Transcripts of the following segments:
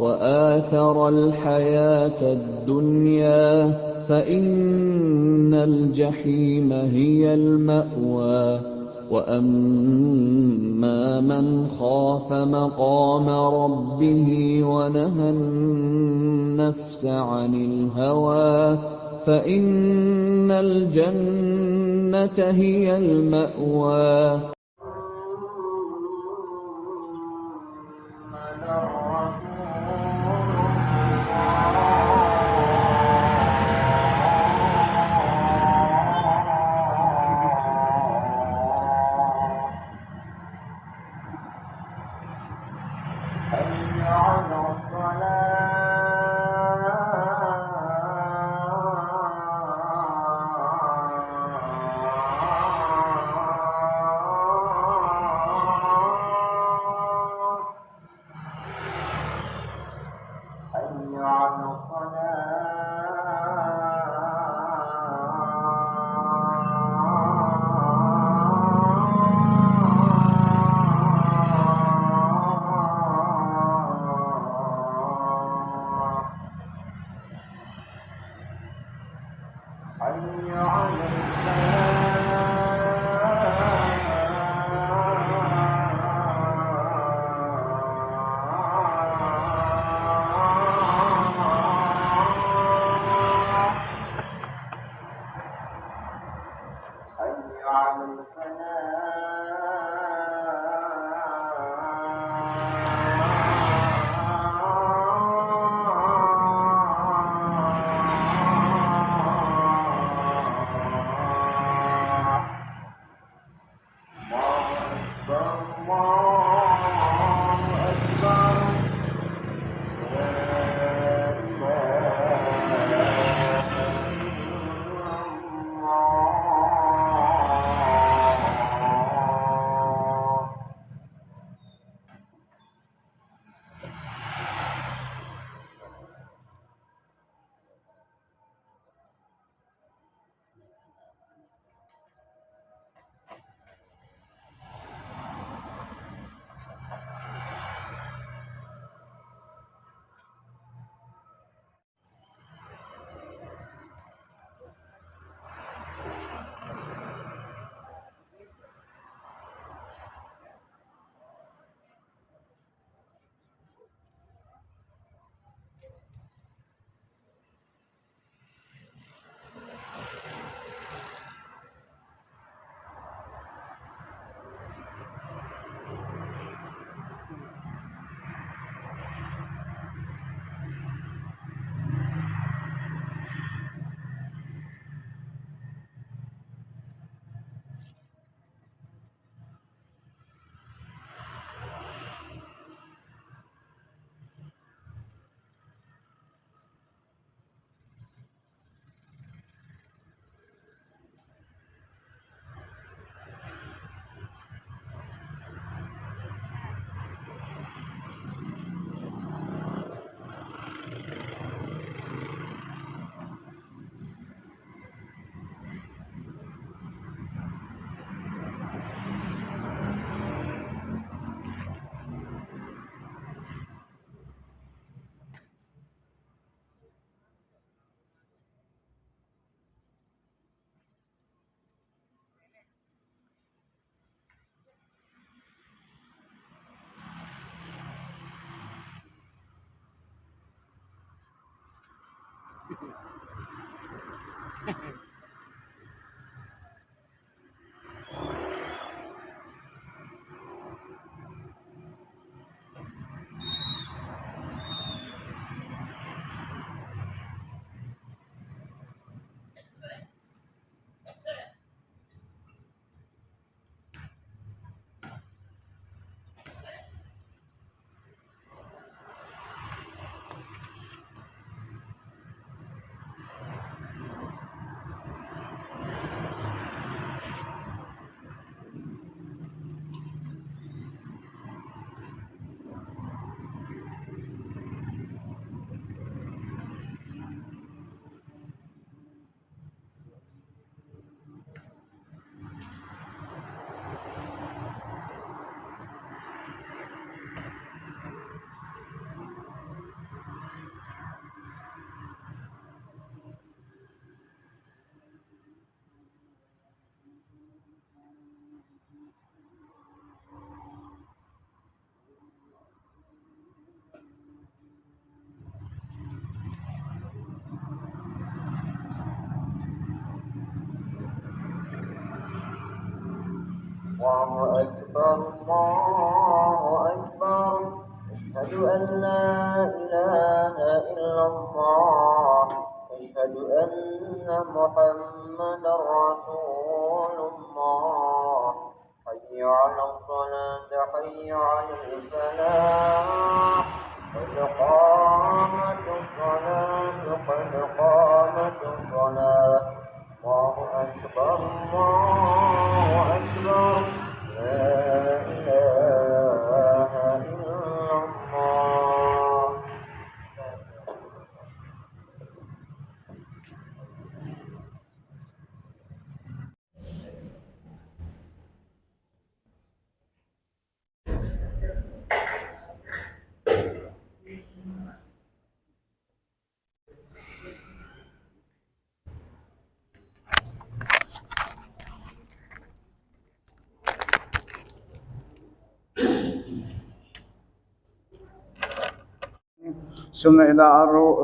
وآثر الحياة الدنيا فإن الجحيم هي المأوى وأما من خاف مقام ربه ونهى النفس عن الهوى فإن الجنة هي المأوى. الله أكبر الله أكبر أشهد أن لا إله إلا الله أشهد أن محمدا رسول الله حي على الصلاة حي على الفلاح قد قامت الصلاة قد قامت الصلاة الله أكبر الله أكبر لا إله إلا الله.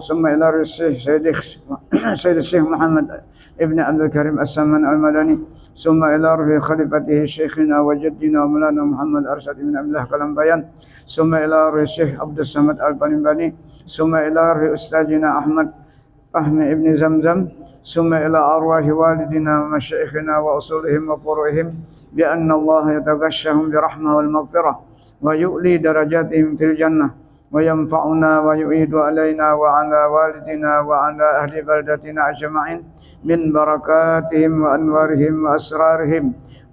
ثم إلى سيد الشيخ محمد ابن عبد الكريم السمان المدني ثم إلى روح خليفته شيخنا وجدنا ومولانا محمد أرشد بن عبد الله كلام ثم إلى روح الشيخ عبد الصمد البنباني ثم إلى روح أستاذنا أحمد فهمي ابن زمزم ثم إلى أرواح والدنا ومشايخنا وأصولهم وفروعهم بأن الله يتغشهم برحمة والمغفرة ويؤلي درجاتهم في الجنة وينفعنا ويعيد علينا وعلى والدنا وعلى أهل بلدتنا أجمعين من بركاتهم وأنوارهم وأسرارهم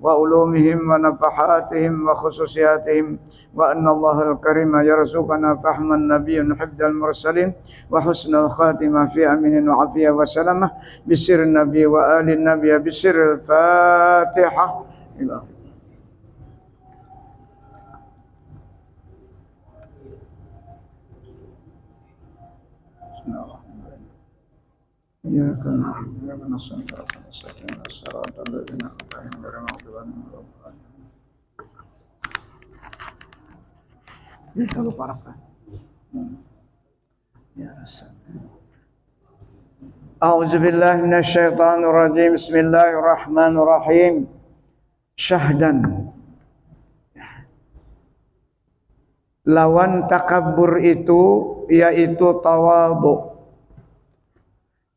وعلومهم ونفحاتهم وخصوصياتهم وأن الله الكريم يرزقنا فهم النبي حفظ المرسلين وحسن الخاتمة في أمن وعافية وسلامة بسر النبي وآل النبي بسر الفاتحة. إياك نعبد وإياك نستعين اهدنا الصراط الذين أنعمت عليهم غير المغضوب عليهم ولا الضالين. أعوذ بالله من الشيطان الرجيم بسم الله الرحمن الرحيم syahdan lawan takabur itu yaitu tawadhu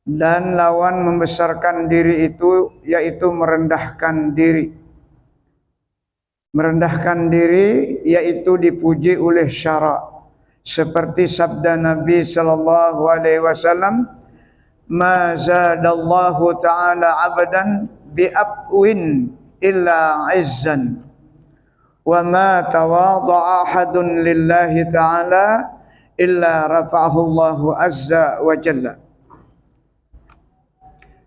dan lawan membesarkan diri itu yaitu merendahkan diri. Merendahkan diri yaitu dipuji oleh syara. Seperti sabda Nabi sallallahu alaihi wasallam, "Ma zadallahu ta'ala 'abdan bi'afwin illa 'izzan wa ma tawadha'a ahadun lillahi ta'ala illa rafa'ahu Allahu azza wa jalla."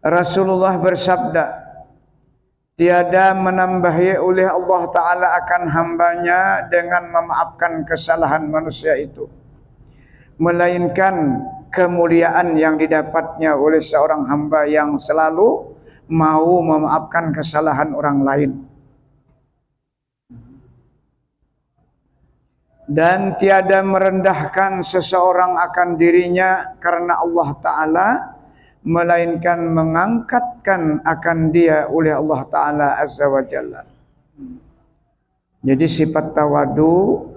Rasulullah bersabda, tiada menambahi oleh Allah Ta'ala akan hambanya dengan memaafkan kesalahan manusia itu, melainkan kemuliaan yang didapatnya oleh seorang hamba yang selalu mau memaafkan kesalahan orang lain. Dan tiada merendahkan seseorang akan dirinya karena Allah Ta'ala, melainkan mengangkatkan akan dia oleh Allah Ta'ala Azza wa Jalla. Jadi sifat tawadu,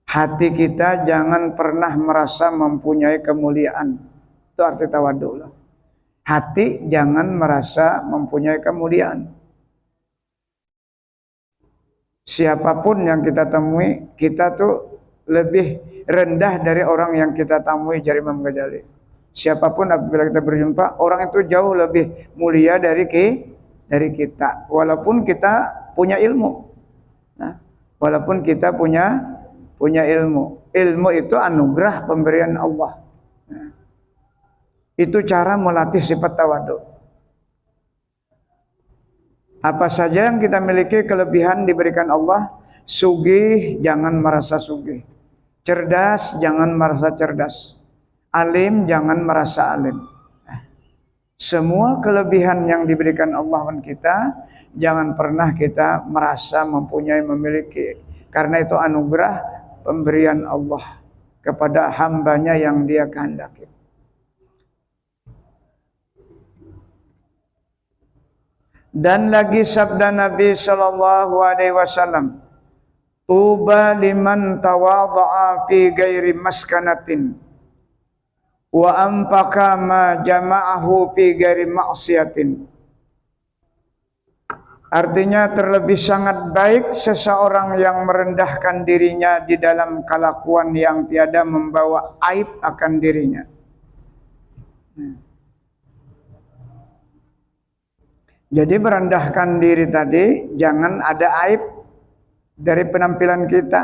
hati kita jangan pernah merasa mempunyai kemuliaan. Itu arti tawadu. Hati jangan merasa mempunyai kemuliaan. Siapapun yang kita temui, kita tuh lebih rendah dari orang yang kita temui, jari Imam Ghazali. Siapapun apabila kita berjumpa, orang itu jauh lebih mulia dari kita, walaupun kita punya ilmu. Nah, walaupun kita punya ilmu. Ilmu itu anugerah pemberian Allah. Nah, itu cara melatih sifat tawadu. Apa saja yang kita miliki kelebihan diberikan Allah. Sugih jangan merasa sugih, cerdas jangan merasa cerdas, alim jangan merasa alim. Semua kelebihan yang diberikan Allah kepada kita, jangan pernah kita merasa memiliki, karena itu anugerah pemberian Allah kepada hambanya yang dia kehendaki. Dan lagi sabda Nabi sallallahu alaihi wasallam, tuba liman tawadha'a fi ghairi maskanatin wa anfaqa ma jama'ahu fi ghairi ma'siyatin. Artinya terlebih sangat baik seseorang yang merendahkan dirinya di dalam kelakuan yang tiada membawa aib akan dirinya. Jadi merendahkan diri tadi jangan ada aib dari penampilan kita.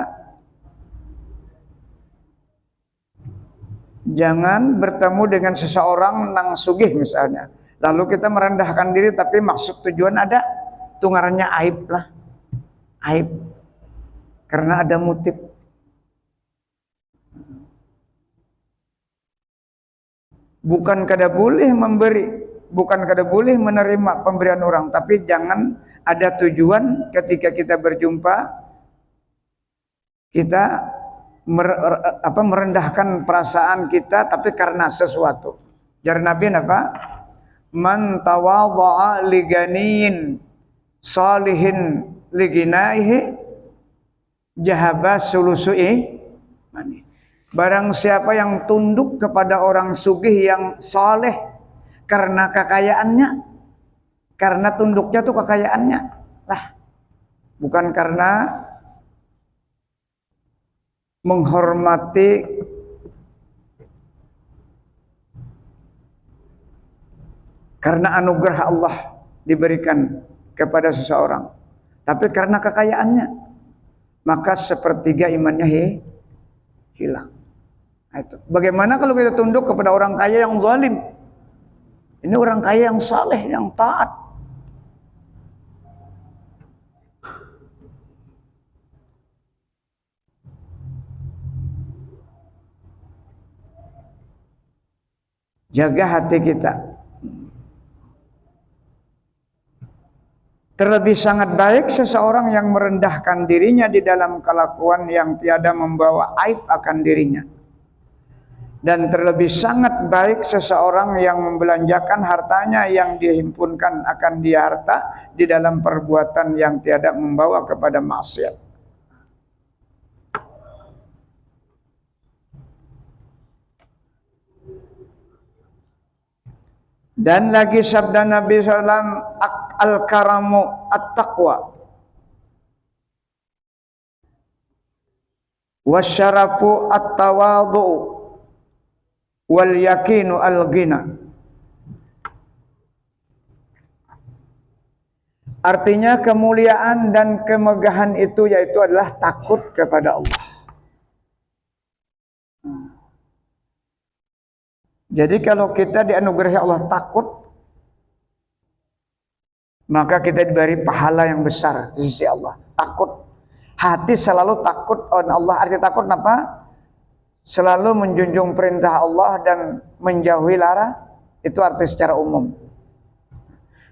Jangan bertemu dengan seseorang nang sugih misalnya, lalu kita merendahkan diri tapi maksud tujuan ada, itu ngarannya aib lah. Aib karena ada motif. Bukan kada boleh memberi, bukan kada boleh menerima pemberian orang, tapi jangan ada tujuan ketika kita berjumpa kita merendahkan perasaan kita tapi karena sesuatu. Jar Nabi apa? Man tawadha'a li ganiyin salihin li ginaihi jahaba sulusu'i mani. Barang siapa yang tunduk kepada orang sugih yang saleh karena kekayaannya, karena tunduknya tuh kekayaannya lah, bukan karena menghormati karena anugerah Allah diberikan kepada seseorang, tapi karena kekayaannya, maka sepertiga imannya hilang. Nah, itu. Bagaimana kalau kita tunduk kepada orang kaya yang zalim? Ini orang kaya yang saleh, yang taat. Jaga hati kita. Terlebih sangat baik seseorang yang merendahkan dirinya di dalam kelakuan yang tiada membawa aib akan dirinya. Dan terlebih sangat baik seseorang yang membelanjakan hartanya yang dihimpunkan akan dia harta di dalam perbuatan yang tiada membawa kepada maksiat. Dan lagi sabda Nabi SAW, al-karamu at-taqwa wasyarafu at-tawadhu wal yakinu al-ghina. Artinya kemuliaan dan kemegahan itu yaitu adalah takut kepada Allah. Jadi kalau kita dianugerahi Allah takut, maka kita diberi pahala yang besar di sisi Allah. Takut, hati selalu takut on Allah. Arti takut apa? Selalu menjunjung perintah Allah dan menjauhi larangan. Itu arti secara umum.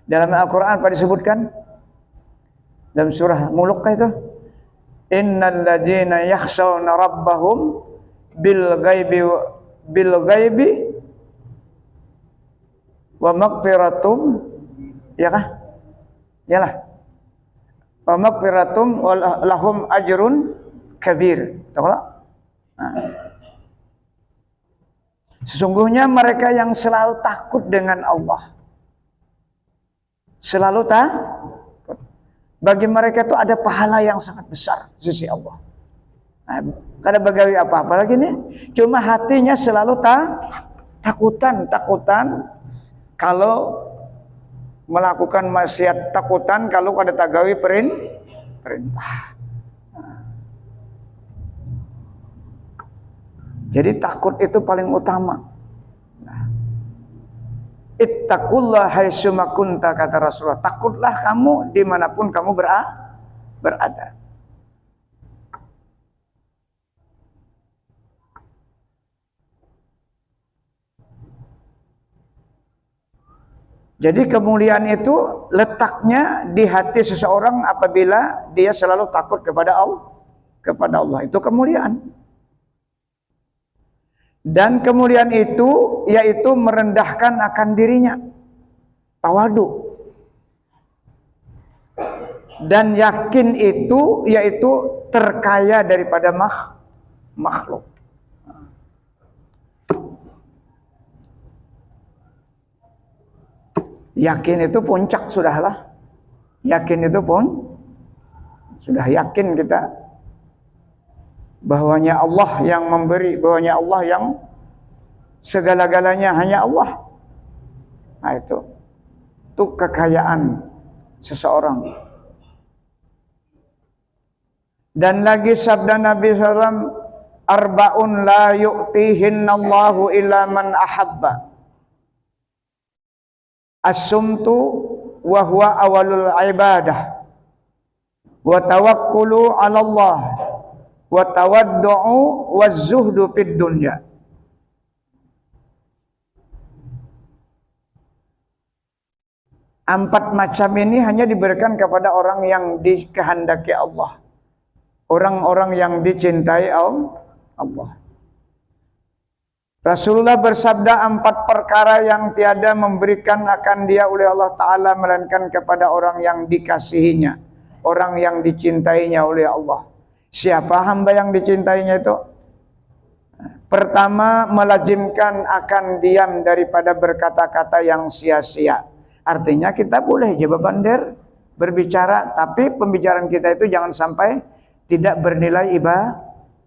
Dalam Al-Quran apa disebutkan? Dalam surah Muluk itu, innal ladzina yakhshawna rabbahum bil ghaibi wa maghfiratum, ya kah? Yalah. Wa maghfiratum wa lahum ajrun kabir. Tahu tak? Sesungguhnya mereka yang selalu takut dengan Allah, selalu takut, bagi mereka itu ada pahala yang sangat besar di sisi Allah. Nah, kada bagawi apa-apa lagi nih, cuma hatinya selalu takutan kalau melakukan maksiat, takutan kalau kada tagawi perintah. Jadi takut itu paling utama. Ittaqullah haitsuma kunta, kata Rasulullah. Takutlah kamu dimanapun kamu berada. Jadi kemuliaan itu letaknya di hati seseorang apabila dia selalu takut kepada Allah. Itu kemuliaan. Dan kemuliaan itu yaitu merendahkan akan dirinya, tawadu. Dan yakin itu yaitu terkaya daripada makhluk. Yakin itu puncak sudahlah. Yakin itu pun sudah yakin kita bahwanya Allah yang memberi, bahwanya Allah yang segala-galanya hanya Allah. Nah itu kekayaan seseorang. Dan lagi sabda Nabi SAW, arba'un la yu'tihinnallahu illa man ahabba. As-sumtu wa huwa awalul ibadah. Wa tawakkulu 'ala Allah. Wa tawaddu'u wa zuhdu fid dunya. Empat macam ini hanya diberikan kepada orang yang dikehendaki Allah. Orang-orang yang dicintai Allah. Rasulullah bersabda, 4 perkara yang tiada memberikan akan dia oleh Allah Ta'ala melainkan kepada orang yang dikasihinya, orang yang dicintainya oleh Allah. Siapa hamba yang dicintainya itu? Pertama, melazimkan akan diam daripada berkata-kata yang sia-sia. Artinya kita boleh jawaban berbicara, tapi pembicaraan kita itu jangan sampai tidak bernilai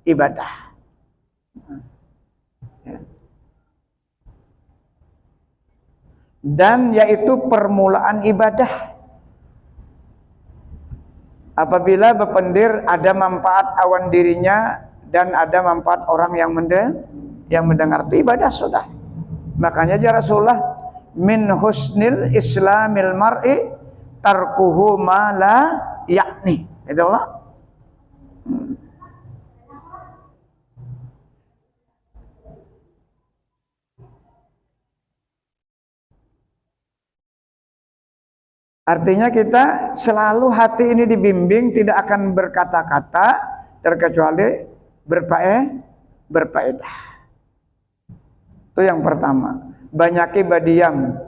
ibadah. Dan yaitu permulaan ibadah. Apabila berpendir ada manfaat awan dirinya dan ada manfaat orang yang mendengar, itu ibadah sudah. Makanya Rasulullah, min husnil islamil mar'i tarkuhu ma la yakni. Itu Allah. Artinya kita selalu hati ini dibimbing tidak akan berkata-kata terkecuali berfaedah. Itu yang pertama. Banyaki badiam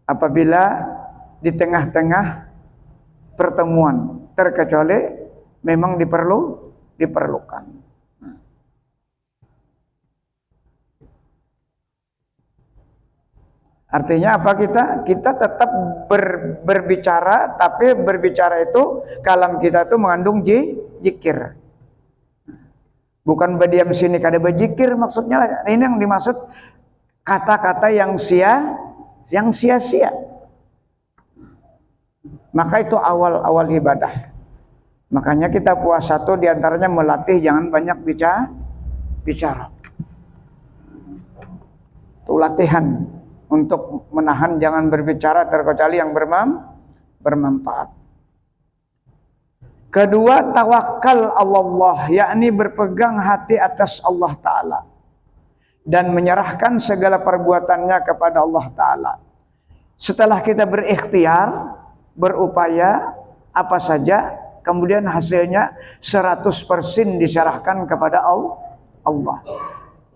apabila di tengah-tengah pertemuan terkecuali memang diperlukan. Artinya apa, kita tetap berbicara, tapi berbicara itu kalam kita itu mengandung zikir. Bukan berdiam sini kada berzikir, maksudnya ini yang dimaksud kata-kata yang sia-sia. Maka itu awal ibadah. Makanya kita puasa itu diantaranya melatih jangan banyak bicara. Itu latihan untuk menahan jangan berbicara terkecuali yang bermanfaat. Kedua, tawakal Allah, yakni berpegang hati atas Allah Ta'ala dan menyerahkan segala perbuatannya kepada Allah Ta'ala. Setelah kita berikhtiar, berupaya apa saja, kemudian hasilnya 100% diserahkan kepada Allah.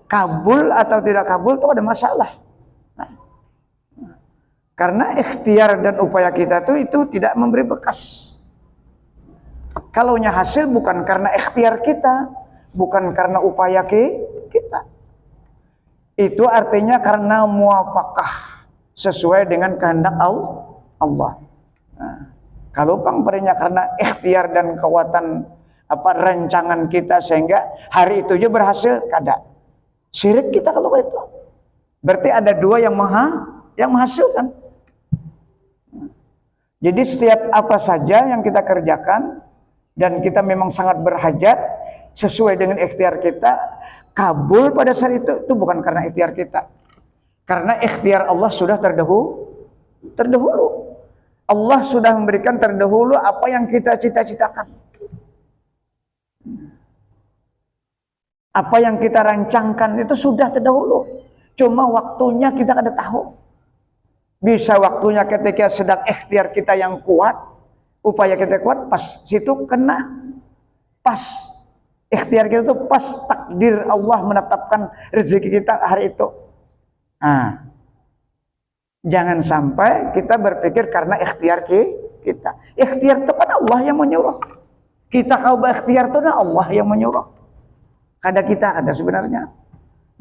Kabul atau tidak kabul itu ada masalah. Karena ikhtiar dan upaya kita itu tidak memberi bekas. Kalaunya hasil bukan karena ikhtiar kita, bukan karena upaya kita. Itu artinya karena muwafaqah, sesuai dengan kehendak Allah. Nah, kalau pangpernya karena ikhtiar dan kekuatan rancangan kita sehingga hari itu aja berhasil, kada. Syirik kita kalau itu. Berarti ada dua yang menghasilkan. Jadi setiap apa saja yang kita kerjakan dan kita memang sangat berhajat sesuai dengan ikhtiar kita, kabul pada saat itu bukan karena ikhtiar kita. Karena ikhtiar Allah sudah terdahulu. Allah sudah memberikan terdahulu apa yang kita cita-citakan. Apa yang kita rancangkan itu sudah terdahulu. Cuma waktunya kita kada tahu. Bisa waktunya ketika sedang ikhtiar kita yang kuat, upaya kita kuat, pas situ kena. Pas ikhtiar kita itu pas takdir Allah menetapkan rezeki kita hari itu. Nah, jangan sampai kita berpikir karena ikhtiar kita. Ikhtiar itu kan Allah yang menyuruh. Kita kau berikhtiar itu Allah yang menyuruh. Kada kita ada sebenarnya.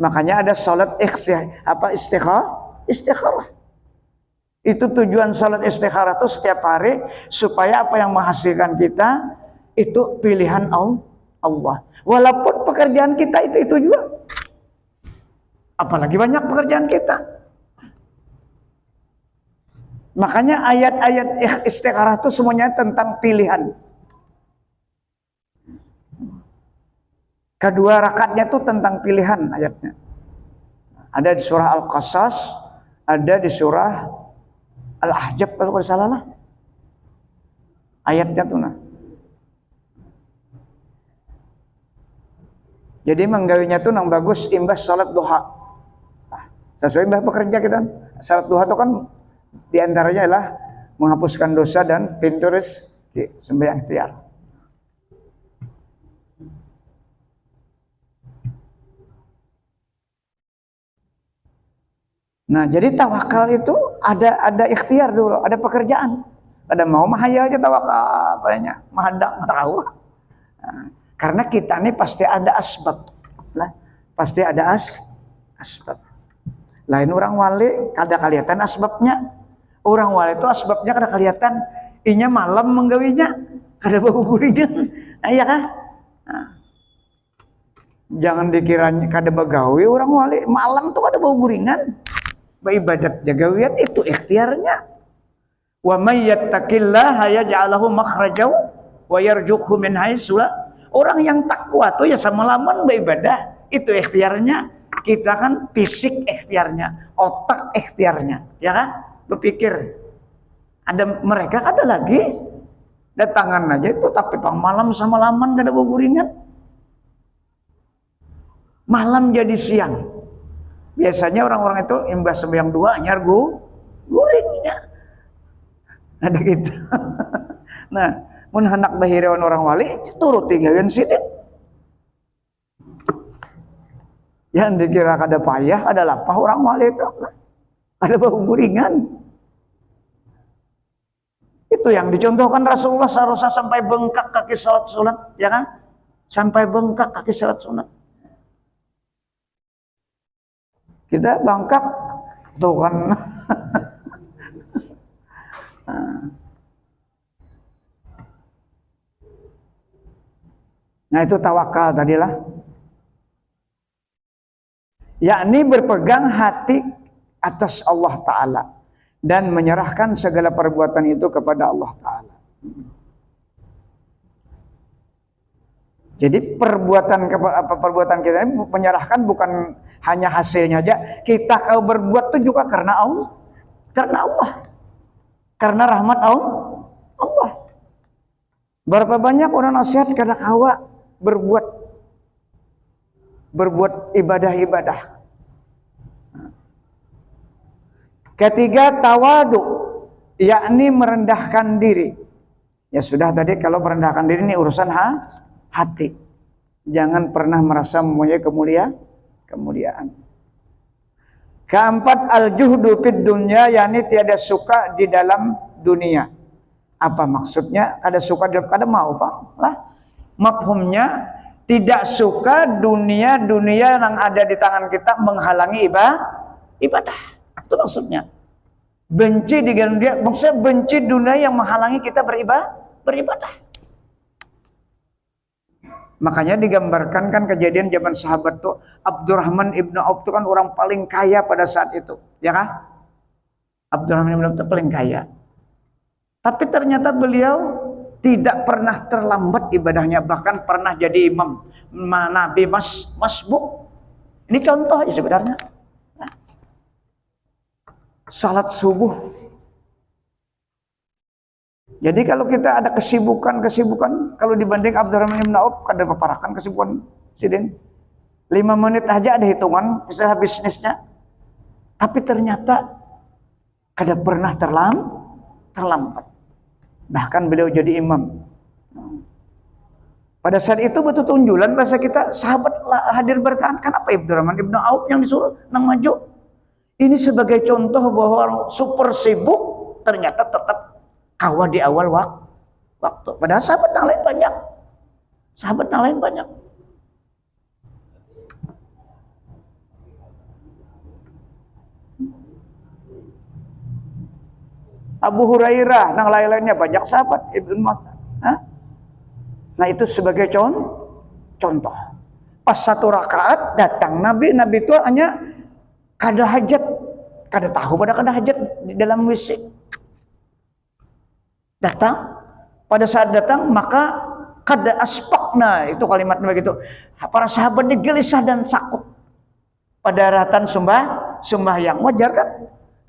Makanya ada salat istikharah. Itu tujuan salat istikharah itu setiap hari supaya apa yang menghasilkan kita itu pilihan Allah. Walaupun pekerjaan kita itu juga. Apalagi banyak pekerjaan kita. Makanya ayat-ayat istikharah itu semuanya tentang pilihan. Kedua rakaatnya itu tentang pilihan ayatnya. Ada di surah Al-Qasas, ada di surah Al-Ahzab kalau tidak salah lah. Ayatnya tuh nah. Jadi menggawinya tuh nang bagus imbas salat duha. Nah, sesuai mbah pekerja kita. Salat duha itu kan diantaranya adalah menghapuskan dosa dan pintu rezeki sembahyang ikhtiar. Nah, jadi tawakal itu ada ikhtiar dulu, ada pekerjaan. Ada mau mahayal aja tawakal, banyak mahadang tahu. Nah, karena kita ini pasti ada asbab, lah, pasti ada asbab. Lain orang wali kada kelihatan asbabnya. Orang wali itu asbabnya kada kelihatan. Inya malam menggawinya, kada bau guringan. Nah, iya kan? Nah, jangan dikira kada bagawi orang wali, malam tuh kada bau guringan. Beribadat jagawian itu ikhtiarnya. Wa may yattaqillaha yaj'alahu makhrajahu wa yarzuqhu min haitsu la. Orang yang takwa tuh ya sama laman beribadah, itu ikhtiarnya. Kita kan fisik ikhtiarnya, otak ikhtiarnya, ya kan? Berpikir. Ada mereka ada lagi datangan aja itu tapi pang malam sama laman kada guringan. Malam jadi siang. Biasanya orang-orang itu imbas sembahyang dua anyar guringnya. Ada gitu. Nah, mun hendak bahirawan orang wali turut tinggalin sidin. Yang dikira kada payah ada lapah orang wali itu. Ada bau guringan. Itu yang dicontohkan Rasulullah seharusnya sampai bengkak kaki salat sunat, ya kan? Sampai bengkak kaki salat sunat. Kita bangkak tuh kan. Nah itu tawakal tadilah. Yakni berpegang hati atas Allah Ta'ala dan menyerahkan segala perbuatan itu kepada Allah Ta'ala. Jadi perbuatan kita ini menyerahkan bukan hanya hasilnya aja. Kita kalau berbuat itu juga karena Allah. Karena Allah. Karena rahmat Allah. Berapa banyak orang nasihat kada kawa berbuat ibadah-ibadah. Ketiga, tawadu, yakni merendahkan diri. Ya sudah tadi kalau merendahkan diri ini urusan hati. Jangan pernah merasa mempunyai kemuliaan. Keempat, al-juhdu fid dunya, yakni tiada suka di dalam dunia. Apa maksudnya? Ada suka ada mau, Pak? Lah, mafhumnya tidak suka dunia yang ada di tangan kita menghalangi ibadah. Itu maksudnya. Benci dengan dia, maksudnya benci dunia yang menghalangi kita beribadah. Makanya digambarkan kan kejadian zaman sahabat tuh Abdurrahman ibnu Auf itu kan orang paling kaya pada saat itu, ya kan? Abdurrahman ibnu Auf itu paling kaya. Tapi ternyata beliau tidak pernah terlambat ibadahnya, bahkan pernah jadi imam Nabi masbuk. Ini contoh aja sebenarnya. Nah, salat subuh. Jadi kalau kita ada kesibukan, kalau dibanding Abdurrahman ibn Auf, kada paparakan kesibukan sidin. 5 menit aja ada hitungan misalnya bisnisnya. Tapi ternyata kada pernah terlambat. Bahkan beliau jadi imam. Pada saat itu betul tunjulan bahasa kita, sahabat hadir bertahan. Kenapa Abdurrahman ibn Auf yang disuruh nang maju? Ini sebagai contoh bahwa orang super sibuk ternyata tetap kawa di awal waktu. Padahal sahabat yang lain banyak. Sahabat yang lain banyak. Abu Hurairah, yang lain-lainnya banyak sahabat. Ibnu Mas'ud. Nah itu sebagai contoh. Pas 1 rakaat datang Nabi itu hanya kada hajat, kada tahu pada kada hajat di dalam WC. Datang, pada saat datang maka kada aspakna, itu kalimatnya begitu. Para sahabat gelisah dan sakut pada ratan sembahyang. Wajar kan?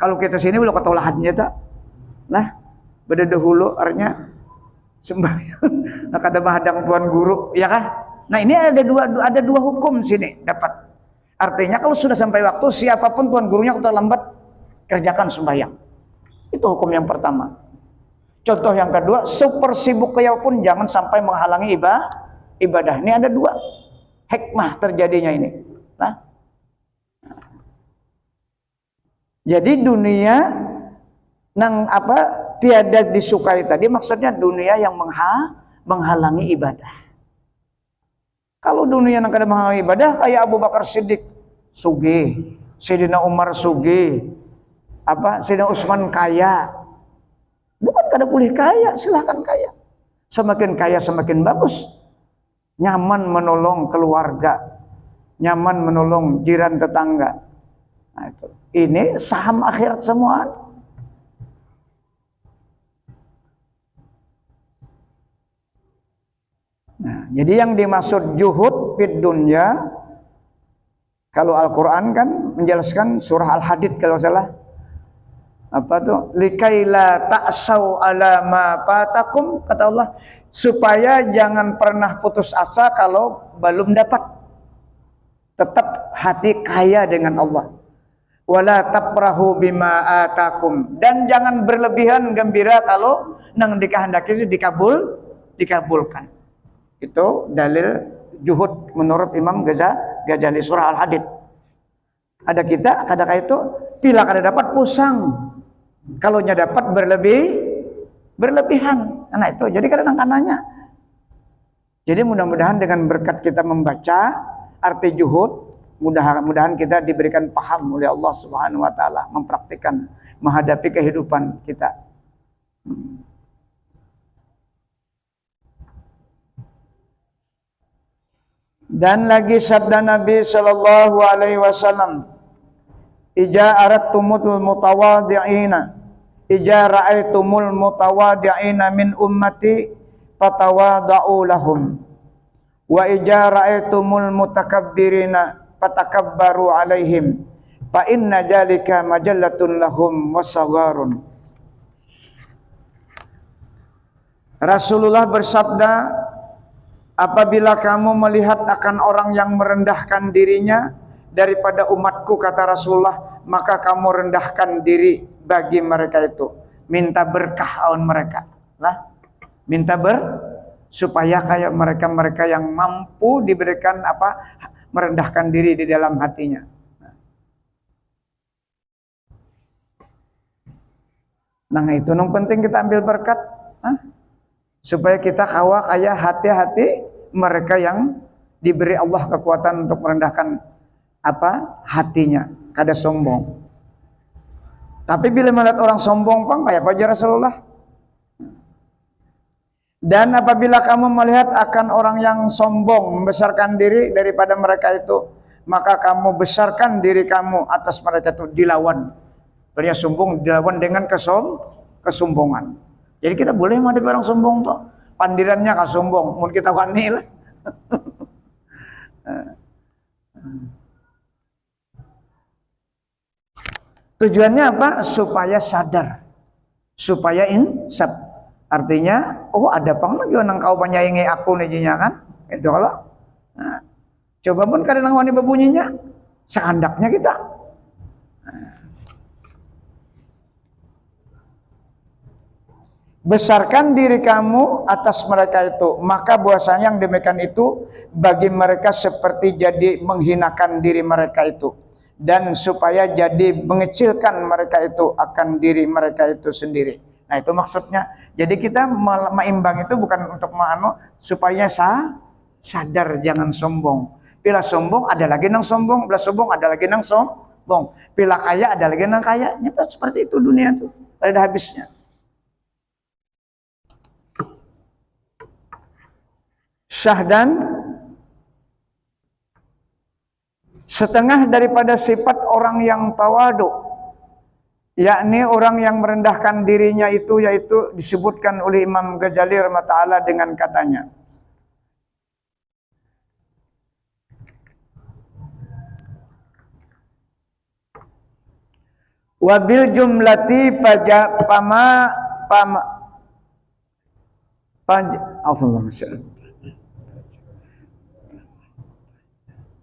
Kalau kita sini ulah ketolahannya tak. Nah, pada dahulu artinya sembahyang. Nah, kada bahadang tuan guru, ya kah? Nah, ini ada dua hukum sini dapat. Artinya kalau sudah sampai waktu, siapapun tuan gurunya kalau lambat kerjakan sembahyang. Itu hukum yang pertama. Contoh yang kedua, super sibuk kaya pun jangan sampai menghalangi ibadah. Ini ada 2 hikmah terjadinya ini. Nah, jadi dunia nang tiada disukai tadi maksudnya dunia yang menghalangi ibadah. Kalau dunia nang kada menghalangi ibadah kayak Abu Bakar Siddiq sugih, Sayyidina Umar sugih, Sayyidina Utsman kaya. Bukan kada boleh kaya, silahkan kaya. Semakin kaya semakin bagus. Nyaman menolong keluarga, nyaman menolong jiran tetangga. Nah, itu. Ini saham akhirat semua. Nah, jadi yang dimaksud juhud fid dunya, kalau Al-Quran kan menjelaskan surah Al-Hadid kalau salah, likaila ta'sau ala ma fatakum, kata Allah, supaya jangan pernah putus asa kalau belum dapat. Tetap hati kaya dengan Allah. Wala tafrahu bima atakum, dan jangan berlebihan gembira kalau nang dikehendaki itu dikabulkan. Itu dalil juhud menurut Imam Ghazali surah Al-Hadid. Ada kita, kadang itu bila kada dapat pusang. Kalau nya dapat berlebihan. Nah itu, jadi kadang nanya. Jadi mudah-mudahan dengan berkat kita membaca arti juhud, mudah-mudahan kita diberikan paham oleh Allah Subhanahu wa taala, mempraktikkan menghadapi kehidupan kita. Dan lagi sabda Nabi sallallahu alaihi wasallam, "Ija aradtumul mutawadhi'ina, ija ra'aitumul mutawadhi'ina min ummati fatawadha'u lahum, wa ija ra'aitumul mutakabbirina fatakabbaru alaihim, fa inna jalika majallatun lahum wasagharun." Rasulullah bersabda, apabila kamu melihat akan orang yang merendahkan dirinya daripada umatku, kata Rasulullah, maka kamu rendahkan diri bagi mereka itu. Minta berkah aun mereka. Minta supaya kayak mereka yang mampu diberikan merendahkan diri di dalam hatinya. Nah itu yang penting kita ambil berkat. Supaya kita kayak hati-hati mereka yang diberi Allah kekuatan untuk merendahkan hatinya, kada sombong. Tapi bila melihat orang sombong kayak apa Rasulullah? Dan apabila kamu melihat akan orang yang sombong membesarkan diri daripada mereka itu, maka kamu besarkan diri kamu atas mereka itu, dilawan. Dia sombong dilawan dengan kesombongan. Jadi kita boleh menghadapi orang sombong tuh. Pandirannya sombong, mun kita wani lah. Tujuannya apa? Supaya sadar, supaya insaf. Artinya, ada panggilan nang kau panyaingi aku nejinya kan? Itu kalau. Nah, coba pun kadang wani berbunyinya, seandaknya kita. Besarkan diri kamu atas mereka itu, maka bahwasanya yang demikian itu bagi mereka seperti jadi menghinakan diri mereka itu, dan supaya jadi mengecilkan mereka itu akan diri mereka itu sendiri. Nah, itu maksudnya. Jadi kita meimbang itu bukan untuk supaya sadar, jangan sombong. Bila sombong ada lagi nang sombong, bila sombong ada lagi nang sombong. Bila kaya ada lagi nang kaya. Seperti itu dunia tuh. Ada habisnya. Syahdan setengah daripada sifat orang yang tawadu, yakni orang yang merendahkan dirinya itu, yaitu disebutkan oleh Imam Ghazali rahimahullah dengan katanya, wabil jumlati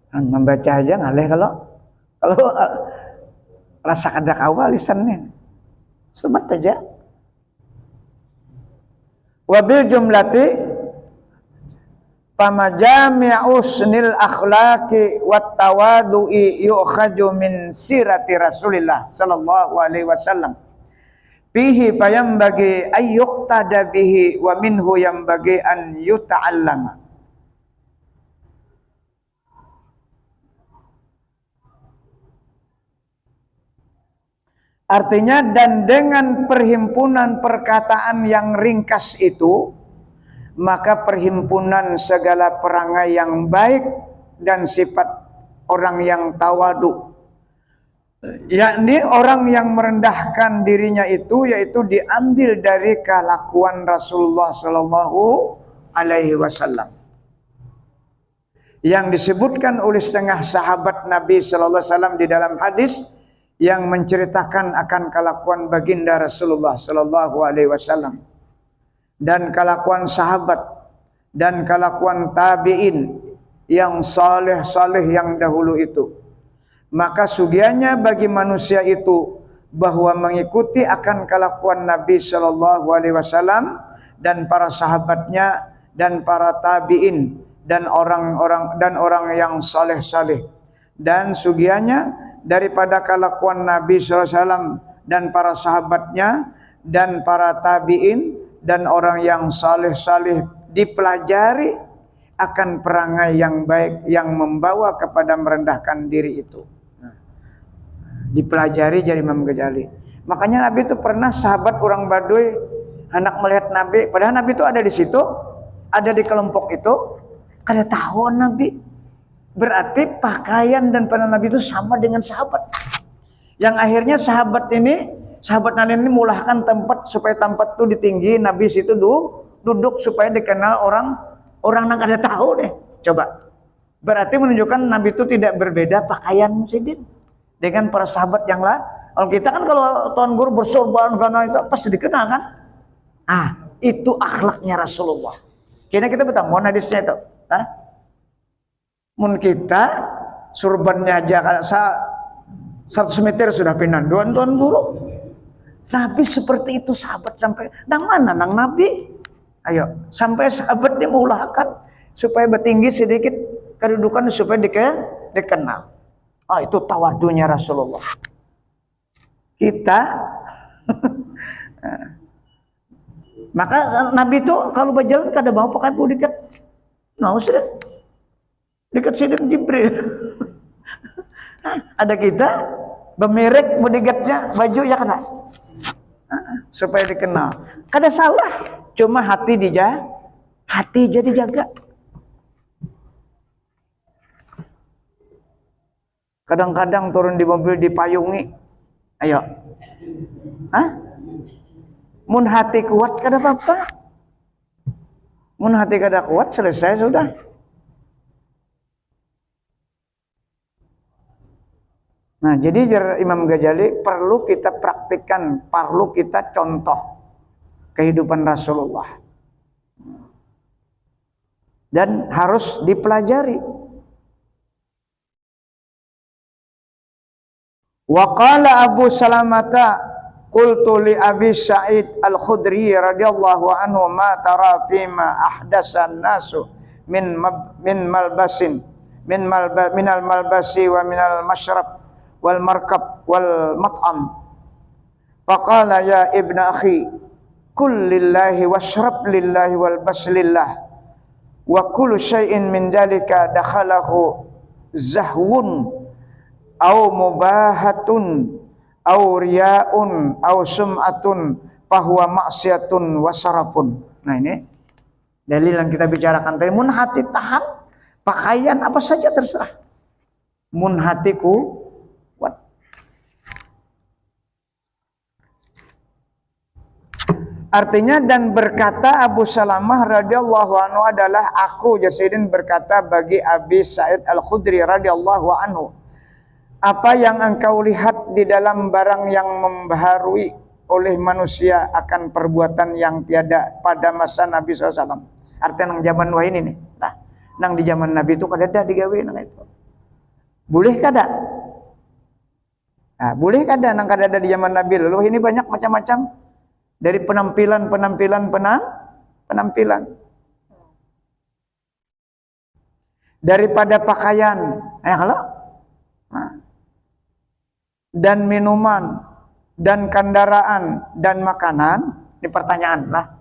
membaca aja ngaleh kalau rasa kada kawal lisannya sebat aja. Wabil jumlati pamajami'u usnil akhlaqi wat tawadu'i yu'khaju min sirati Rasulillah sallallahu alaihi wasallam fihi bagi ayyuqtada bihi wa minhu bagi an yuta'allama. Artinya, dan dengan perhimpunan perkataan yang ringkas itu, maka perhimpunan segala perangai yang baik dan sifat orang yang tawadu, yakni orang yang merendahkan dirinya itu, yaitu diambil dari kelakuan Rasulullah Shallallahu Alaihi Wasallam yang disebutkan oleh setengah sahabat Nabi Shallallahu Alaihi Wasallam di dalam hadis yang menceritakan akan kelakuan baginda Rasulullah Sallallahu Alaihi Wasallam dan kelakuan sahabat dan kelakuan tabi'in yang saleh-saleh yang dahulu itu. Maka sugianya bagi manusia itu bahwa mengikuti akan kelakuan Nabi Sallallahu Alaihi Wasallam dan para sahabatnya dan para tabi'in dan orang yang saleh-saleh, dan sugianya daripada kelakuan Nabi SAW dan para sahabatnya dan para tabi'in dan orang yang saleh-saleh dipelajari akan perangai yang baik yang membawa kepada merendahkan diri itu. Dipelajari dari Imam Ghazali. Makanya Nabi itu pernah sahabat orang Baduy hendak melihat Nabi, padahal Nabi itu ada di situ, ada di kelompok itu, kada tahu Nabi. Berarti pakaian dan pandangan Nabi itu sama dengan sahabat. Yang akhirnya sahabat Nabi ini mulahkan tempat supaya tempat itu ditinggi, Nabi situ duduk supaya dikenal orang yang kada tahu deh. Coba. Berarti menunjukkan Nabi itu tidak berbeda pakaian sidin dengan para sahabat yang lain. Kalau kita kan kalau tuan guru bersorban karena itu pasti dikenal kan? Itu akhlaknya Rasulullah. Kini kita bertemu hadisnya itu. Mun kita surbannya aja kalau 100 meter sudah pindah tuan guru. Nabi seperti itu sahabat sampai nang mana nang Nabi? Ayo sampai sahabat dia mulahkan supaya bertinggi sedikit kedudukan supaya dikenal. Itu tawadunya Rasulullah. Kita maka Nabi itu kalau berjalan kada mau pakai bulu dekat. Sudah dekat sidin Jibril. Ada kita bemerek bodyguardnya baju ya kan, supaya dikenal. Kada salah, cuma hati jadi jaga. Kadang-kadang turun di mobil dipayungi. Ayo. Mun hati kuat kada apa-apa. Mun hati kada kuat selesai sudah. Nah, jadi Imam Ghazali perlu kita praktikkan, perlu kita contoh kehidupan Rasulullah. Dan harus dipelajari. Wa qala Abu Salamata qultu li Abi Sa'id Al-Khudri radhiyallahu anhu ma tara fima ahdasan nasu min malbasin minal malbasi wa minal masyrab wal markab wal mat'am. Faqala ya ibna akhi kul lillahi washrab lillahi wal bas lillah wa kullu syai'in min dzalika dakhalahu zahwun au mubahatun au riyaun au sum'atun fahuwa maksiatun wa sarafun. Nah ini dalil yang kita bicarakan tadi. Mun hati tahan, pakaian apa saja terserah. Mun hatiku kuat. Artinya, dan berkata Abu Salamah radhiyallahu anhu adalah, aku Jasidin berkata bagi Abi Sa'id Al-Khudri radhiyallahu anhu, apa yang engkau lihat di dalam barang yang membaharui oleh manusia akan perbuatan yang tiada pada masa Nabi SAW. Artinya nang zaman wah ini nih. Nah, nang di zaman Nabi itu kadada digawe nang itu. Boleh kada? Nah, boleh kada nang kadada di zaman Nabi. Lalu ini banyak macam-macam. Dari penampilan. Daripada pakaian, kalau dan minuman, dan kendaraan, dan makanan. Ini pertanyaan lah.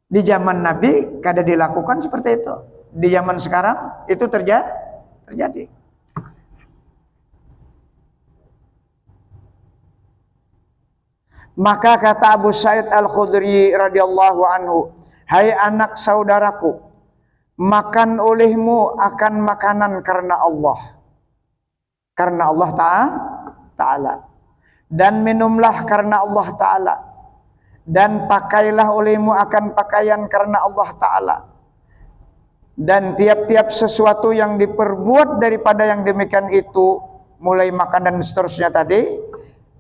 Di zaman Nabi kada dilakukan seperti itu. Di zaman sekarang itu terjadi. Maka kata Abu Sa'id Al-Khudri radhiyallahu anhu, hai anak saudaraku, makan olehmu akan makanan karena Allah. Karena Allah Ta'ala. Dan minumlah karena Allah Ta'ala. Dan pakailah olehmu akan pakaian karena Allah Ta'ala. Dan tiap-tiap sesuatu yang diperbuat daripada yang demikian itu, mulai makan dan seterusnya tadi,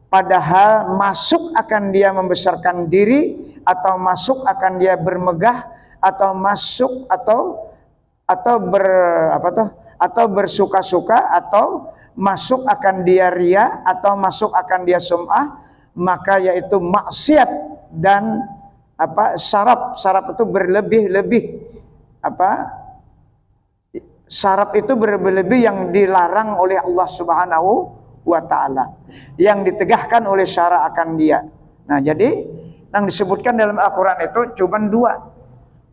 padahal masuk akan dia membesarkan diri, atau masuk akan dia bermegah, atau masuk atau bersuka-suka, atau masuk akan dia ria, atau masuk akan dia sum'ah, maka yaitu maksiat dan syarab itu berlebih-lebih, syarab itu berlebih yang dilarang oleh Allah Subhanahu wa ta'ala, yang ditegahkan oleh syara akan dia. Nah, jadi yang disebutkan dalam Al-Quran itu cuma dua,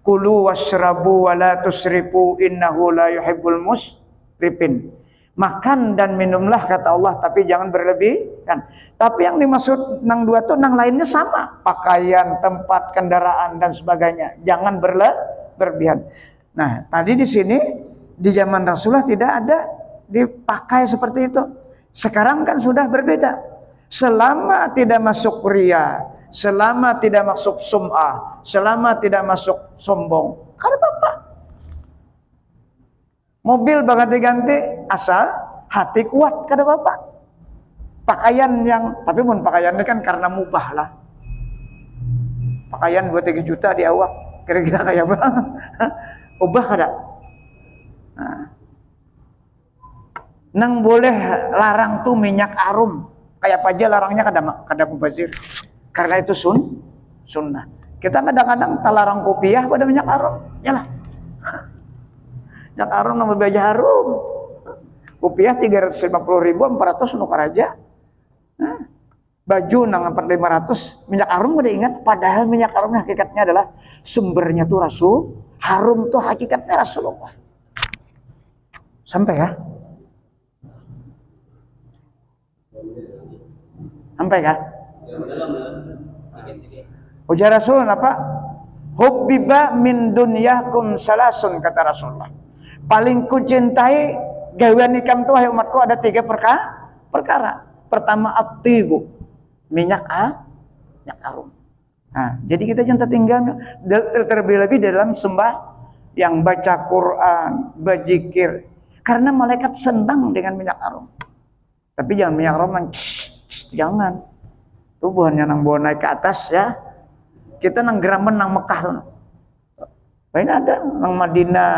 kulu washrabu wa la tusrifu innahu la yuhibbul musrifin. Makan dan minumlah kata Allah, tapi jangan berlebihan. Tapi yang dimaksud nang dua tuh nang lainnya sama, pakaian, tempat, kendaraan dan sebagainya, jangan berlebihan. Nah, tadi di sini di zaman Rasulullah tidak ada dipakai seperti itu. Sekarang kan sudah berbeda. Selama tidak masuk ria, selama tidak masuk sum'ah, selama tidak masuk sombong, kada apa-apa. Mobil ganti-ganti asal hati kuat, kada apa-apa. Pakaian yang, tapi pun pakaian ini kan karena mubah lah. Pakaian 2-3 juta di awak, kira-kira kayak apa? Ubah kada? Nah. Nang boleh larang tuh minyak arum, kayak apa aja larangnya kada mubazir, karena itu sunnah. Kita kadang-kadang larang kopiah pada minyak arum, yalah. Minyak arum nang bebaja harum, kopiah 350.000, 400 nukar aja. Nah, baju nang 400-500, minyak arum kada ingat, padahal minyak arum hakikatnya adalah sumbernya tuh Rasul, harum tuh hakikatnya Rasulullah. Sampai ya? Sampai kah? Ujar Rasul apa? Hubbiba min dunyakum salasun, kata Rasulullah. Paling kucintai gawean ikam tuh, hai umatku, ada 3 perkara. Pertama at-tibu, minyak arum. Nah, jadi kita jangan tertinggal, terlebih-lebih dalam sembah yang baca Quran, berzikir. Karena malaikat senang dengan minyak arum. Tapi jangan minyak arum yang jangan. Tubuhannya nang bawa naik ke atas ya. Kita nang geramen nang Mekah tuh. Ini ada nang Madinah,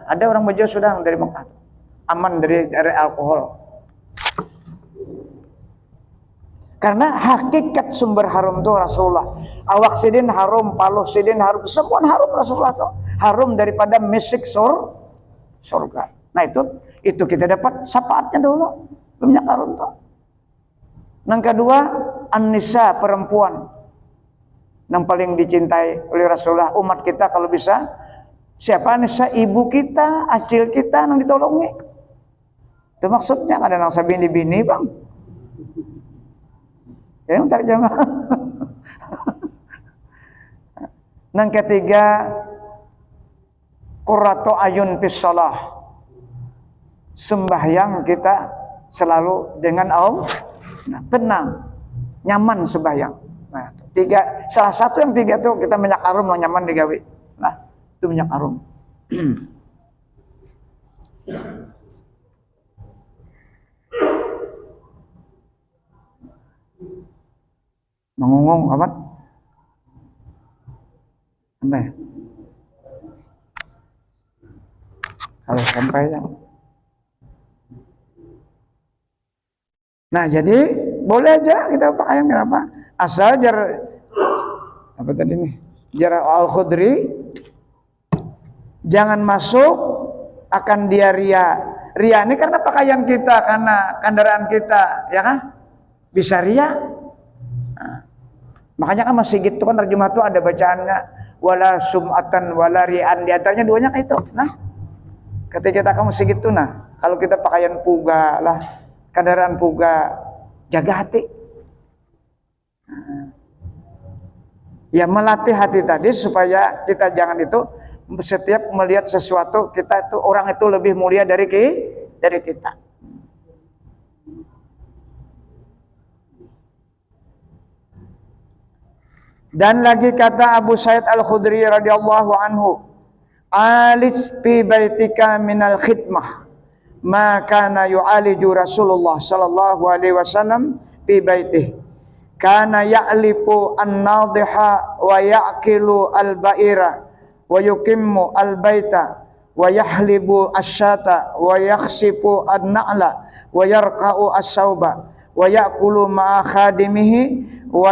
ada orang Bajo sudah dari Mekah. Aman dari alkohol. Karena hakikat sumber harum itu Rasulullah. Awak sidin harum, paluh sidin harum, semua harum Rasulullah tuh. Harum daripada misik surga. Nah itu kita dapat syafaatnya dulu, minyak harum tuh. Yang kedua, an-nisa, perempuan. yang paling dicintai oleh Rasulullah umat kita kalau bisa siapa nih ibu kita, acil kita yang ditolongi. Itu maksudnya ada nang sabini-bini bang. Ya yang terjemah. Yang ketiga qurratu ayun fis shalah. Sembahyang kita selalu dengan Allah tenang, nyaman sembahyang. Nah, salah satu yang tiga tuh kita minyak harum yang nyaman digawe. Nah, itu minyak harum. Mengungung apa? Apa ya? Kalau sampai ya. Nah, jadi boleh aja kita pakaian kenapa? Asal apa tadi nih? Jar Al-Khudri jangan masuk akan dia ria. Ria ini karena pakaian kita, karena kendaraan kita, ya kan? Bisa ria. Nah, makanya kan masih gitu kan terjemah itu ada bacaannya wala sum'atan wala ri'an, di antaranya duanya kayak itu. Nah, ketika kita kamu segitu, nah kalau kita pakaian puga lah, kendaraan puga, jaga hati. Ya melatih hati tadi supaya kita jangan itu setiap melihat sesuatu kita itu orang itu lebih mulia dari kita. Dan lagi kata Abu Sa'id Al-Khudri radhiyallahu anhu, alis fi baitika minal khidmah ma kana yu'aliju Rasulullah sallallahu alaihi wasallam fi baitih kana ya'lifu an-nadhiha wa ya'kilu al-ba'ira wa yuqimmu al-baita wa yahlibu asyata wa yakhsifu an-na'la wa yarqa'u as-sauba wa ya'kulu ma'a khadimihi wa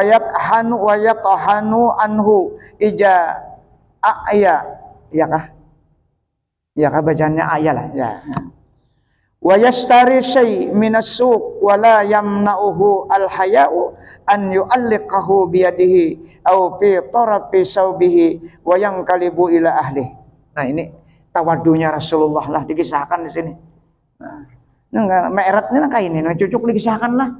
yatahanu anhu ija a'ya, ya kah bacanya ayah lah ya. Wa yastari syai' minas suq wa la yamna'uhu al-haya'u an yu'alliqahu biyadihi aw fi tarafi saubihi wa yanqalibu ila ahli. Nah, ini tawadunya Rasulullah lah dikisahkan di sini. Nah, me'ratnya nang kaini, nang cucuk dikisahkan lah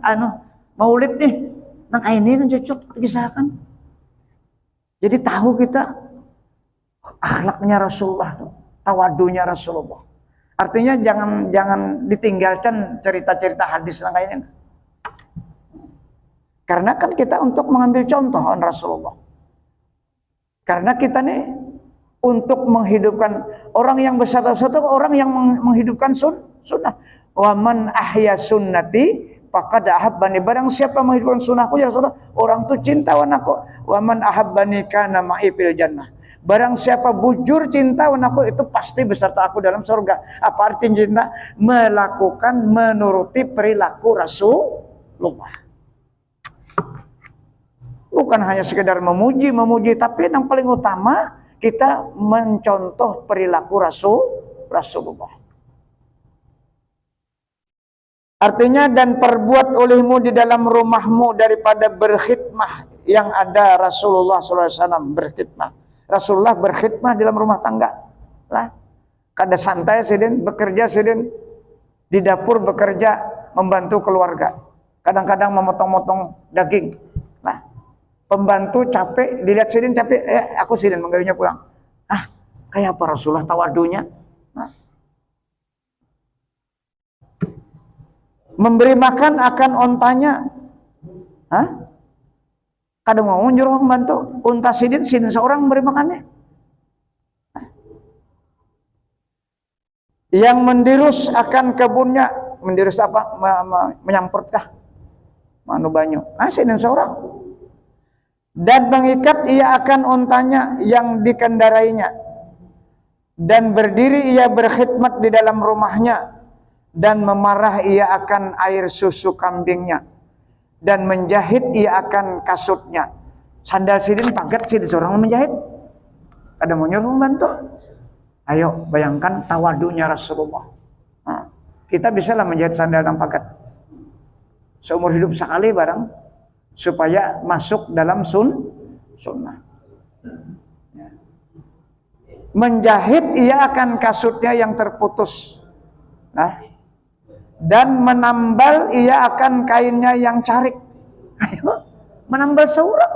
maulid nih. Nang kaini nang cucuk dikisahkan. Jadi tahu kita akhlaknya Rasulullah, tawadunya Rasulullah. Artinya jangan ditinggalkan cerita-cerita hadis yang kayaknya. Karena kan kita untuk mengambil contoh Rasulullah. Karena kita nih untuk menghidupkan orang yang bersatu-satu, orang yang menghidupkan sunnah. Wa man ahya sunnati faqad ahabbani. Barang siapa menghidupkan sunnahku ya Rasulullah, orang itu cinta wanaku. Wa man ahabbani kana ma'i fil jannah. Barang siapa bujur cinta wanaku itu pasti beserta aku dalam surga. Apa arti cinta? Melakukan, menuruti perilaku Rasulullah. Bukan hanya sekedar memuji, tapi yang paling utama kita mencontoh perilaku Rasulullah. Artinya dan perbuat olehmu di dalam rumahmu daripada berkhidmah yang ada Rasulullah SAW berkhidmah. Rasulullah berkhidmah dalam rumah tangga lah. Kada santai sidin bekerja, sidin di dapur bekerja membantu keluarga. Kadang-kadang memotong-motong daging. Nah, pembantu capek, dilihat sidin capek, aku sidin menggayunya pulang. Kayak apa Rasulullah tawadunya? Nah. Memberi makan akan ontanya. Kadang mau nyuruh membantu unta sidin seorang memberi makannya. Yang mendirus akan kebunnya, mendirus apa? Menyamprotkah? Manu banyu. Sidin seorang. Dan mengikat ia akan ontanya yang dikendarainya. Dan berdiri ia berkhidmat di dalam rumahnya. Dan memarah ia akan air susu kambingnya. Dan menjahit ia akan kasutnya. Sandal sidin paket sidin seorang menjahit. Ada mau nyuruh membantu. Ayo bayangkan tawadunya Rasulullah. Kita bisa lah menjahit sandal dan paket. Seumur hidup sekali barang. Supaya masuk dalam sunnah. Menjahit ia akan kasutnya yang terputus. Nah, dan menambal ia akan kainnya yang carik. Ayo, menambal seorang.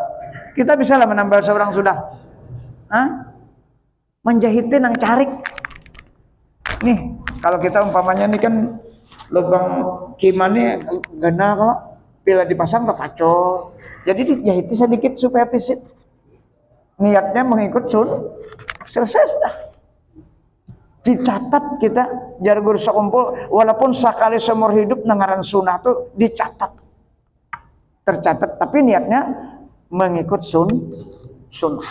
Kita bisa lah menambal seorang sudah. Hah? Menjahitin yang carik. Nih, kalau kita umpamanya nih kan lubang kimannya gana kok, bila dipasang tak kacau. Jadi dijahiti sedikit supaya pisit. Niatnya mengikut selesai sudah. Dicatat kita jar guru sakumpul walaupun sekali seumur hidup nengaran sunnah tuh dicatat. Tercatat tapi niatnya mengikut sunnah.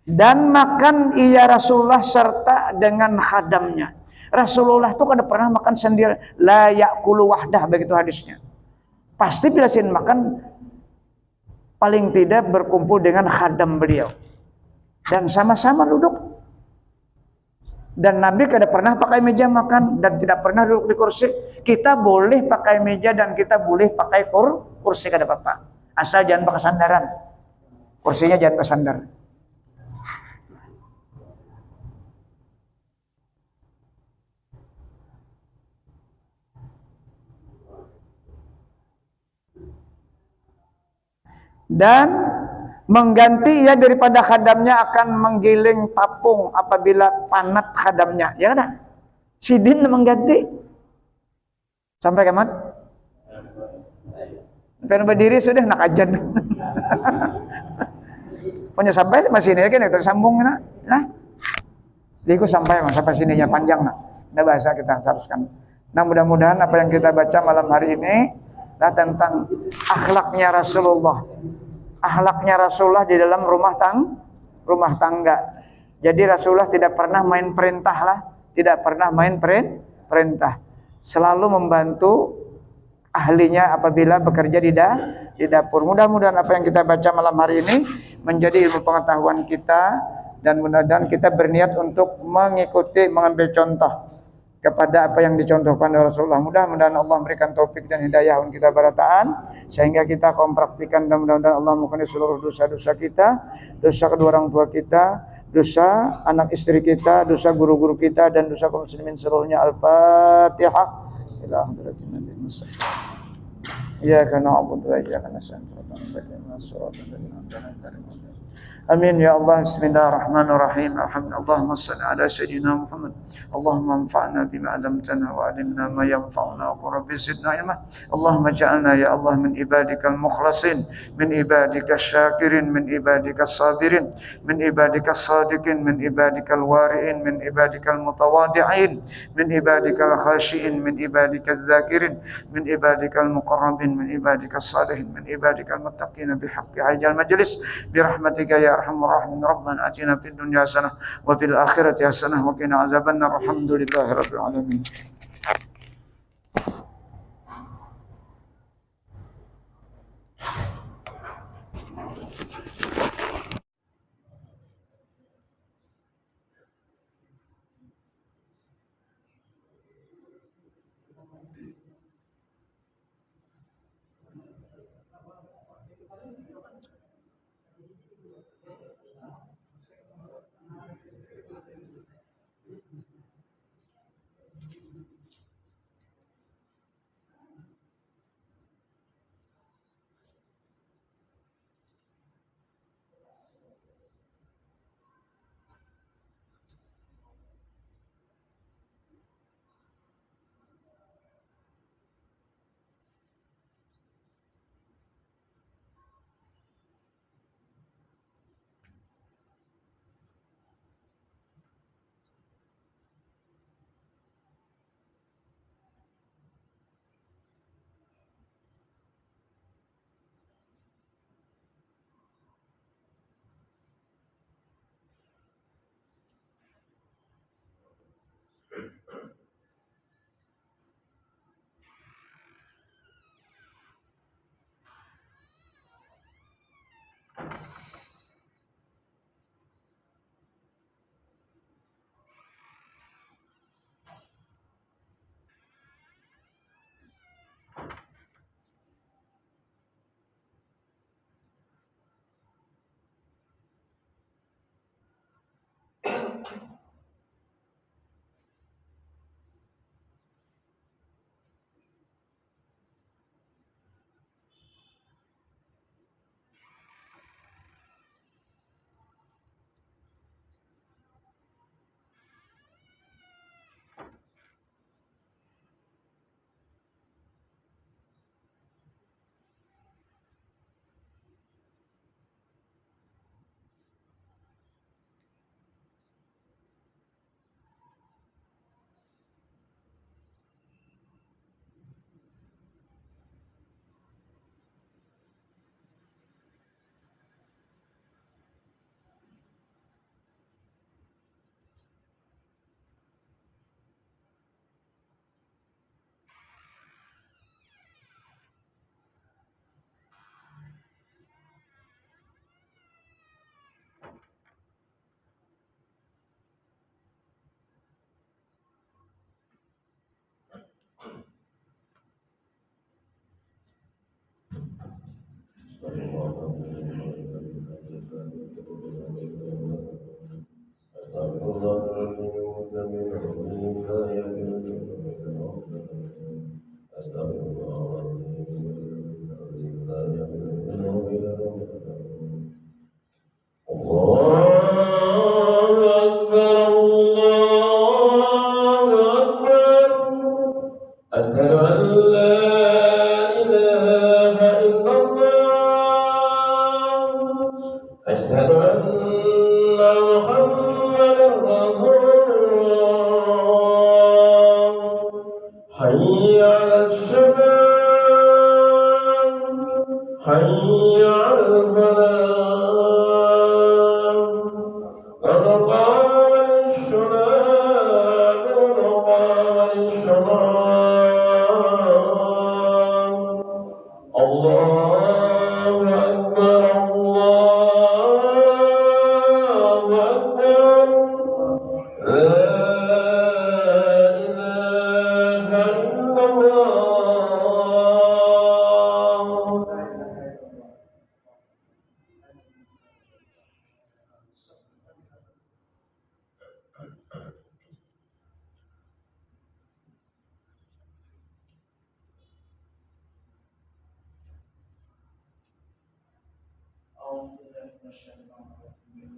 Dan makan ia Rasulullah serta dengan khadamnya. Rasulullah tuh kada pernah makan sendiri, la ya'kulu wahdah, begitu hadisnya. Pasti bila sin makan paling tidak berkumpul dengan khadam beliau dan sama-sama duduk. Dan Nabi kada pernah pakai meja makan dan tidak pernah duduk di kursi. Kita boleh pakai meja dan kita boleh pakai kursi, kada apa-apa, asal jangan pakai sandaran. Kursinya jangan pakai sandar. Dan mengganti ia daripada khadamnya akan menggiling tapung apabila panat khadamnya, ya kan? Sidin mengganti sampai kapan? Pengen berdiri sudah nak ajan. Punya sampai masih ini kan tersambung nah. Jadi aku sampai sininya panjang nah. Nah bahasa kita haruskan. Nah mudah-mudahan apa yang kita baca malam hari ini tentang akhlaknya Rasulullah. Akhlaknya Rasulullah di dalam rumah tangga. Jadi Rasulullah tidak pernah main perintah lah, tidak pernah main perintah. Selalu membantu ahlinya apabila bekerja di dapur. Mudah-mudahan apa yang kita baca malam hari ini menjadi ilmu pengetahuan kita dan mudah-mudahan kita berniat untuk mengikuti, mengambil contoh kepada apa yang dicontohkan oleh Rasulullah. Mudah-mudahan Allah memberikan taufik dan hidayah untuk kita barataan sehingga kita mempraktikkan dan mudah-mudahan Allah mengampuni seluruh dosa-dosa kita, dosa kedua orang tua kita, dosa anak istri kita, dosa guru-guru kita dan dosa kaum muslimin seluruhnya. Al-Fatihah. Ila hadratin Nabi Musa. Iyyaka na'budu wa iyyaka nasta'in. Amin ya Allah. Bismillahirrahmanirrahim. Allahumma shalli ala sayyidina Muhammad. Allahumma anfa'na bima 'allamtana wa 'allimna ma yanfa'una wa rabbi zidna ilma. Allahumma ja'alna ya Allah min ibadikal mukhlasin, min ibadikal syakirin, min ibadikal sabirin, min ibadikal sadiqin, min ibadikal wari'in, min ibadikal mutawadi'in, min ibadikal khashi'in, min ibadikal zakirin, min ibadikal muqarrabin, min ibadikal salihin, min ibadikal muttaqin bihaqqi hajjal majlis birahmatika ya arhamar rahimin. Rabbana atina fid dunya hasanah wa fil akhirati hasanah wa qina azabannar. Alhamdulillahirabbil alamin. أشهد أن لا إله إلا الله أشهد أن محمدا رسول الله حي على الشباب حي على الفلاح قد قامت الصلاة قد قامت الصلاة الله أكبر الله أكبر لا إله إلا الله أعوذ بالله من الشيطان الرجيم